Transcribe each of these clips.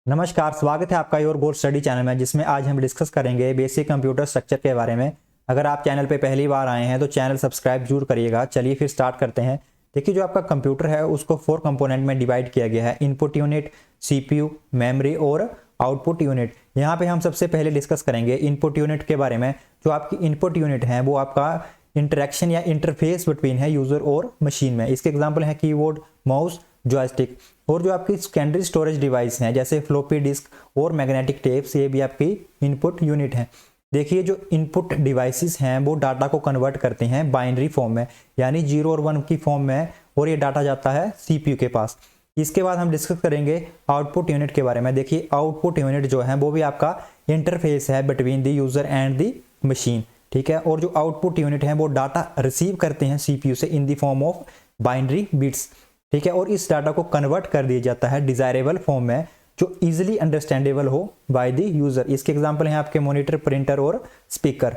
नमस्कार, स्वागत है आपका योर गोल स्टडी चैनल में, जिसमें आज हम डिस्कस करेंगे बेसिक कंप्यूटर स्ट्रक्चर के बारे में। अगर आप चैनल पे पहली बार आए हैं तो चैनल सब्सक्राइब जरूर करिएगा। चलिए फिर स्टार्ट करते हैं। देखिए, जो आपका कंप्यूटर है उसको 4 कंपोनेंट में डिवाइड किया गया है: इनपुट यूनिट, सीपीयू, मेमोरी और आउटपुट यूनिट। यहाँ पे हम सबसे पहले डिस्कस करेंगे इनपुट यूनिट के बारे में। जो आपकी इनपुट यूनिट है वो आपका इंटरेक्शन या इंटरफेस बिटवीन है यूजर और मशीन में। इसके एग्जाम्पल है कीबोर्ड, माउस, जॉयस्टिक। और जो आपकी सेकेंडरी स्टोरेज डिवाइस हैं जैसे फ्लोपी डिस्क और मैग्नेटिक टेप्स, ये भी आपकी इनपुट यूनिट है। देखिए, जो इनपुट डिवाइसेस हैं वो डाटा को कन्वर्ट करते हैं बाइनरी फॉर्म में, यानी 0 और 1 की फॉर्म में, और ये डाटा जाता है सीपीयू के पास। इसके बाद हम डिस्कस करेंगे आउटपुट यूनिट के बारे में। देखिए, आउटपुट यूनिट जो है वो भी आपका इंटरफेस है between the user and the machine, ठीक है। और जो आउटपुट यूनिट है वो डाटा रिसीव करते हैं सीपीयू से in the form of binary bits, ठीक है। और इस डाटा को कन्वर्ट कर दिया जाता है डिजायरेबल फॉर्म में जो इजीली अंडरस्टैंडेबल हो बाय द यूजर। इसके एग्जांपल हैं आपके मॉनिटर, प्रिंटर और स्पीकर।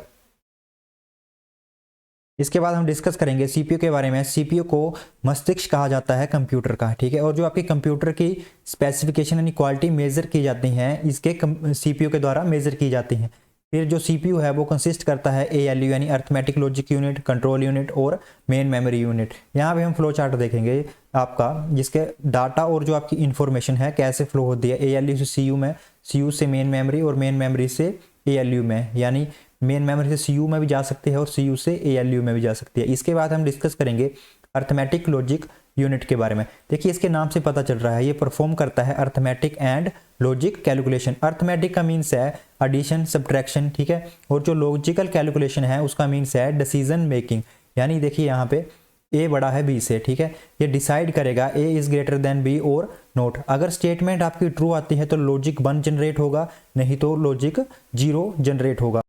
इसके बाद हम डिस्कस करेंगे सीपीयू के बारे में। सीपीयू को मस्तिष्क कहा जाता है कंप्यूटर का, ठीक है। और जो आपकी कंप्यूटर की स्पेसिफिकेशन यानी क्वालिटी मेजर की जाती हैं इसके सीपीयू के द्वारा मेजर की जाती हैं। फिर जो सीपीयू है वो कंसिस्ट करता है एएलयू यानी arithmetic logic unit, control unit और मेन मेमोरी यूनिट। यहाँ पे हम फ्लो चार्ट देखेंगे आपका, जिसके डाटा और जो आपकी इंफॉर्मेशन है कैसे फ्लो होती है एएलयू से सीयू में, सीयू से मेन मेमोरी और मेन मेमोरी से एएलयू में, यानी मेन मेमोरी से सीयू में भी जा सकती है और सीयू से एएलयू में भी जा सकती है। इसके बाद हम डिस्कस करेंगे अर्थमेटिक लॉजिक यूनिट के बारे में। देखिए, इसके नाम से पता चल रहा है ये परफॉर्म करता है arithmetic and logic calculation. Arithmetic का मीन्स है एडिशन, सब्ट्रैक्शन, ठीक है। और जो लॉजिकल कैलकुलेशन है उसका मीन्स है डिसीजन मेकिंग। यानी देखिए यहाँ पे ए बड़ा है बी से, ठीक है। ये डिसाइड करेगा ए इज ग्रेटर देन बी और नोट। अगर स्टेटमेंट आपकी ट्रू आती है तो लॉजिक 1 जनरेट होगा, नहीं तो लॉजिक 0 जनरेट होगा।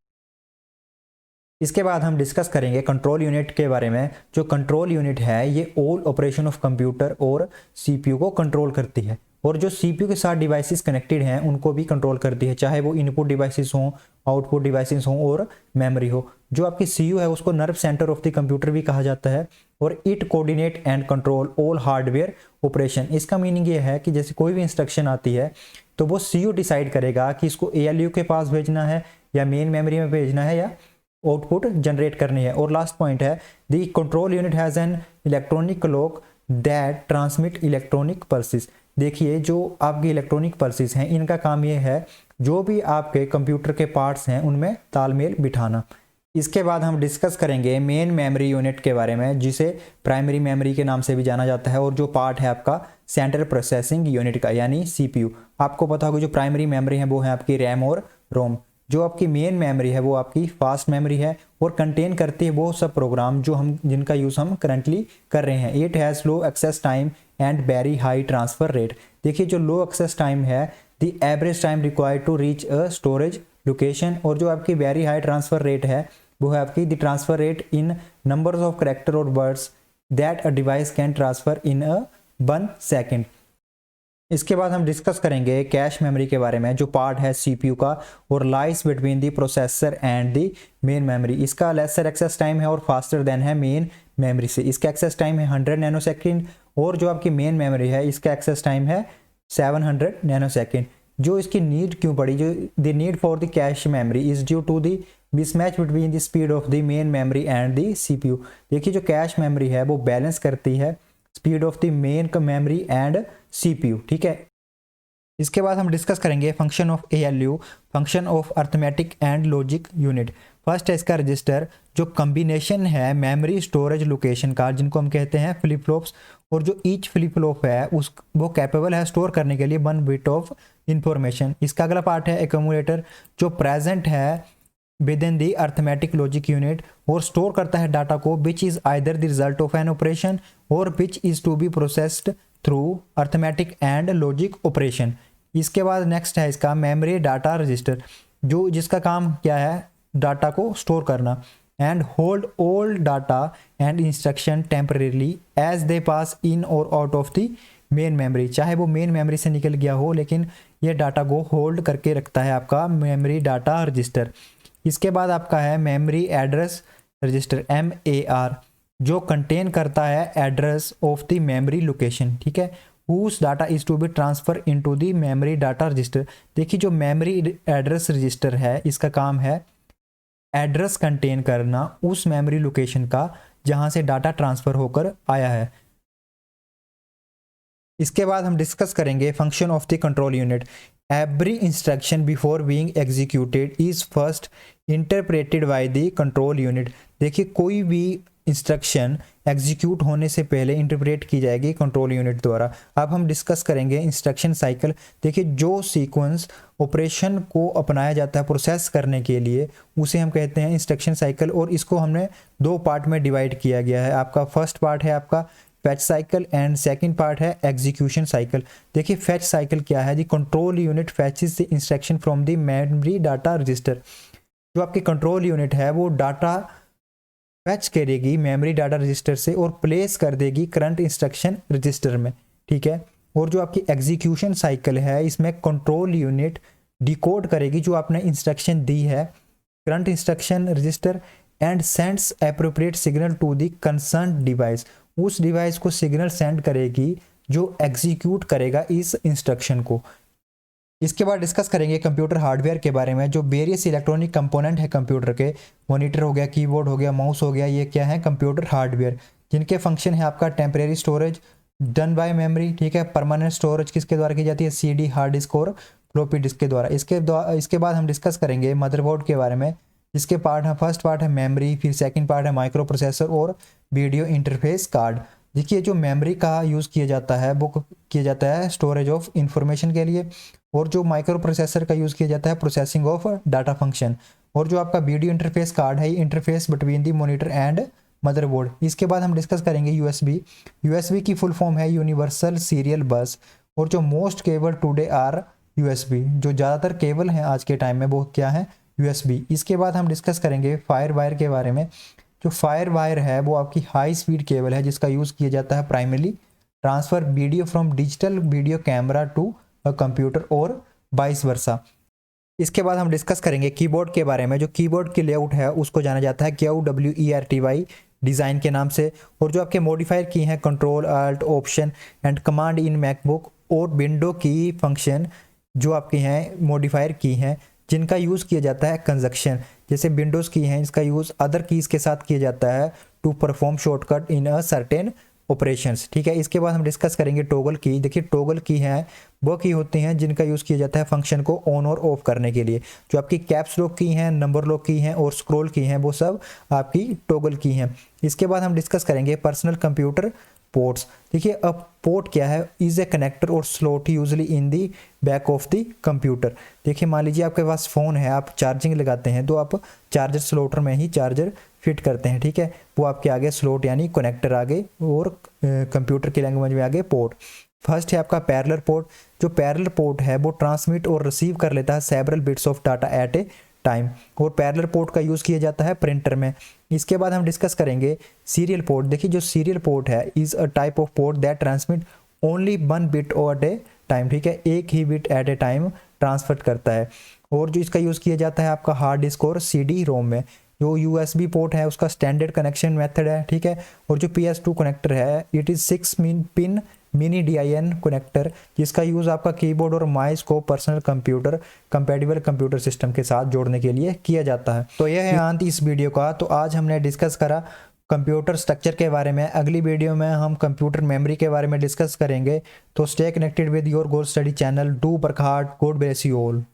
इसके बाद हम डिस्कस करेंगे कंट्रोल यूनिट के बारे में। जो कंट्रोल यूनिट है ये ऑल ऑपरेशन ऑफ कंप्यूटर और सीपीयू को कंट्रोल करती है, और जो सीपीयू के साथ डिवाइसेस कनेक्टेड हैं उनको भी कंट्रोल करती है, चाहे वो इनपुट डिवाइसेस हों, आउटपुट डिवाइसेस हों और मेमोरी हो। जो आपकी सीयू है उसको nerve centre of the computer भी कहा जाता है, और it coordinate and control all hardware operation. इसका मीनिंग ये है कि जैसे कोई भी इंस्ट्रक्शन आती है तो वो सीयू डिसाइड करेगा कि इसको एएलयू के पास भेजना है या मेन मेमोरी में भेजना है या आउटपुट जनरेट करनी है। और लास्ट पॉइंट है the control unit has an electronic clock that transmit electronic pulses. देखिए, जो आपकी इलेक्ट्रॉनिक पल्सेस हैं इनका काम ये है जो भी आपके कंप्यूटर के पार्ट्स हैं उनमें तालमेल बिठाना। इसके बाद हम डिस्कस करेंगे मेन मेमोरी यूनिट के बारे में, जिसे प्राइमरी मेमोरी के नाम से भी जाना जाता है, और जो पार्ट है आपका सेंट्रल प्रोसेसिंग यूनिट का यानी सीपीयू। आपको पता होगा जो प्राइमरी मेमोरी है वो है आपकी रैम और रोम। जो आपकी मेन मेमोरी है वो आपकी फास्ट मेमोरी है और कंटेन करती है वो सब प्रोग्राम जो जिनका यूज़ हम करंटली कर रहे हैं। It has low access time and very high transfer rate. देखिए, जो लो एक्सेस टाइम है the average time required to reach a storage location, और जो आपकी वेरी हाई ट्रांसफ़र रेट है वो है आपकी the transfer rate in numbers of character और words that a device can transfer in a 1 second. इसके बाद हम डिस्कस करेंगे कैश मेमोरी के बारे में, जो पार्ट है सीपीयू का और lies between the processor and the main memory. इसका लेसर एक्सेस टाइम है और फास्टर देन है मेन मेमोरी से। इसका एक्सेस टाइम है 100 नैनोसेकंड, और जो आपकी मेन मेमोरी है इसका एक्सेस टाइम है 700 नैनोसेकंड। जो इसकी नीड क्यों पड़ी, जो the need for the cache memory is due to the mismatch between the speed of the main memory and the CPU. देखिए, जो कैश मेमोरी है वो बैलेंस करती है speed of the main memory and CPU, ठीक है। इसके बाद हम डिस्कस करेंगे function of ALU, function of arithmetic and logic unit. First है इसका रजिस्टर, जो कम्बिनेशन है मेमोरी स्टोरेज लोकेशन का, जिनको हम कहते हैं फ्लिप फ्लॉप्स। और जो ईच फ्लिप फ्लॉप है वो कैपेबल है स्टोर करने के लिए 1 बिट ऑफ इंफॉर्मेशन। इसका अगला पार्ट है एक्यूमुलेटर, जो प्रेजेंट है within the arithmetic logic unit और स्टोर करता है डाटा को which is either the result of an operation और which is to be processed through arithmetic and logic operation. इसके बाद नेक्स्ट है इसका मेमोरी डाटा रजिस्टर, जो जिसका काम क्या है डाटा को स्टोर करना, and hold all data and instruction temporarily as they pass in और out of the main memory. चाहे वो मेन मेमोरी से निकल गया हो लेकिन ये डाटा को होल्ड करके रखता है आपका मेमोरी डाटा रजिस्टर। इसके बाद आपका है मेमोरी एड्रेस रजिस्टर MAR, जो कंटेन करता है address of the memory location, ठीक है। Whose data is to be transfer into the memory data register. देखिए जो मेमोरी एड्रेस रजिस्टर है इसका काम है एड्रेस कंटेन करना उस मेमोरी लोकेशन का जहां से डाटा ट्रांसफर होकर आया है। इसके बाद हम डिस्कस करेंगे function of the control unit. Every instruction before being executed is first interpreted by the control unit. देखिए कोई भी इंस्ट्रक्शन एग्जीक्यूट होने से पहले इंटरप्रेट की जाएगी कंट्रोल यूनिट द्वारा। अब हम डिस्कस करेंगे इंस्ट्रक्शन साइकिल। देखिए जो सीक्वेंस ऑपरेशन को अपनाया जाता है प्रोसेस करने के लिए उसे हम कहते हैं इंस्ट्रक्शन साइकिल, और इसको हमने दो पार्ट में डिवाइड किया गया है। आपका फर्स्ट पार्ट है आपका fetch cycle and second part है एग्जीक्यूशन साइकिल। देखिए फैच साइकिल क्या है, the control unit fetches the instruction from the memory data register. जो आपकी कंट्रोल यूनिट है वो डाटा फैच करेगी मेमोरी डाटा रजिस्टर से और प्लेस कर देगी करंट इंस्ट्रक्शन रजिस्टर में, ठीक है। और जो आपकी एग्जीक्यूशन साइकिल है इसमें कंट्रोल यूनिट डिकोड करेगी जो आपने इंस्ट्रक्शन दी है current instruction register and sends appropriate signal to the concern device. उस डिवाइस को सिग्नल सेंड करेगी जो एग्जीक्यूट करेगा इस इंस्ट्रक्शन को। इसके बाद डिस्कस करेंगे कंप्यूटर हार्डवेयर के बारे में। जो वेरियस इलेक्ट्रॉनिक कंपोनेंट है कंप्यूटर के, मॉनिटर हो गया, कीबोर्ड हो गया, माउस हो गया, ये क्या है कंप्यूटर हार्डवेयर, जिनके फंक्शन है आपका temporary storage done by memory, ठीक है। परमानेंट स्टोरेज किसके द्वारा की जाती है, सीडी, हार्ड डिस्क और फ्लॉपी डिस्क के द्वारा। इसके बाद हम डिस्कस करेंगे मदरबोर्ड के बारे में, जिसके पार्ट है फर्स्ट पार्ट है मेमोरी, फिर सेकंड पार्ट है माइक्रो प्रोसेसर और वीडियो इंटरफेस कार्ड। देखिए जो मेमोरी का यूज़ किया जाता है वो किया जाता है स्टोरेज ऑफ इंफॉर्मेशन के लिए, और जो माइक्रो प्रोसेसर का यूज़ किया जाता है प्रोसेसिंग ऑफ डाटा फंक्शन, और जो आपका वीडियो इंटरफेस कार्ड है interface between the monitor and motherboard. इसके बाद हम डिस्कस करेंगे यूएसबी। यूएसबी की फुल फॉर्म है यूनिवर्सल सीरियल बस, और जो most cable today are USB, जो ज़्यादातर केबल हैं आज के टाइम में वो क्या है यूएसबी। इसके बाद हम डिस्कस करेंगे फायर वायर के बारे में। जो फायर वायर है वो आपकी हाई स्पीड केबल है जिसका यूज़ किया जाता है primarily transfer video from digital video camera to a computer और वाइस वर्सा। इसके बाद हम डिस्कस करेंगे कीबोर्ड के बारे में। जो कीबोर्ड की लेआउट है उसको जाना जाता है QWERTY डिज़ाइन के नाम से, और जो आपके मॉडिफायर की हैं control alt option and command in MacBook और विंडो की फंक्शन जो आपकी हैं मॉडिफायर की हैं जिनका यूज़ किया जाता है कंजक्शन, जैसे विंडोज़ की हैं इसका यूज़ अदर कीज़ के साथ किया जाता है to perform shortcut in a certain operations, ठीक है। इसके बाद हम डिस्कस करेंगे टॉगल की। देखिए टॉगल की हैं वो की होती हैं जिनका यूज़ किया जाता है फंक्शन को ऑन और ऑफ करने के लिए। जो आपकी कैप्स लॉक की हैं, नंबर लॉक की हैं और स्क्रॉल की हैं वो सब आपकी टॉगल की हैं। इसके बाद हम डिस्कस करेंगे पर्सनल कंप्यूटर पोर्ट्स। देखिए अब पोर्ट क्या है, इज ए कनेक्टर और slot usually in the back of the computer. देखिए मान लीजिए आपके पास फ़ोन है, आप चार्जिंग लगाते हैं तो आप चार्जर स्लॉटर में ही चार्जर फिट करते हैं, ठीक है। वो आपके आगे स्लॉट यानी कनेक्टर आगे और कंप्यूटर की लैंग्वेज में आगे पोर्ट। फर्स्ट है आपका पैरेलल पोर्ट। जो पैरेलल पोर्ट है वो ट्रांसमिट और रिसीव कर लेता है several bits of data at a time, और पैरेलल पोर्ट का यूज़ किया जाता है प्रिंटर में। इसके बाद हम डिस्कस करेंगे सीरियल पोर्ट। देखिए जो सीरियल पोर्ट है is a type of port that transmit only one bit at a time, ठीक है, एक ही bit at a time transfer करता है। और जो इसका यूज़ किया जाता है आपका हार्ड डिस्क और CD रोम में। जो USB पोर्ट है उसका स्टैंडर्ड कनेक्शन मेथड है, ठीक है। और जो PS2 कनेक्टर है it is 6 pin mini DIN connector, जिसका यूज़ आपका कीबोर्ड और माउस को personal computer compatible computer system के साथ जोड़ने के लिए किया जाता है। तो यह है अंत इस वीडियो का। तो आज हमने डिस्कस करा कंप्यूटर स्ट्रक्चर के बारे में। अगली वीडियो में हम कंप्यूटर मेमोरी के बारे में डिस्कस करेंगे। तो stay connected with your goal study channel. Do work hard, God bless you all.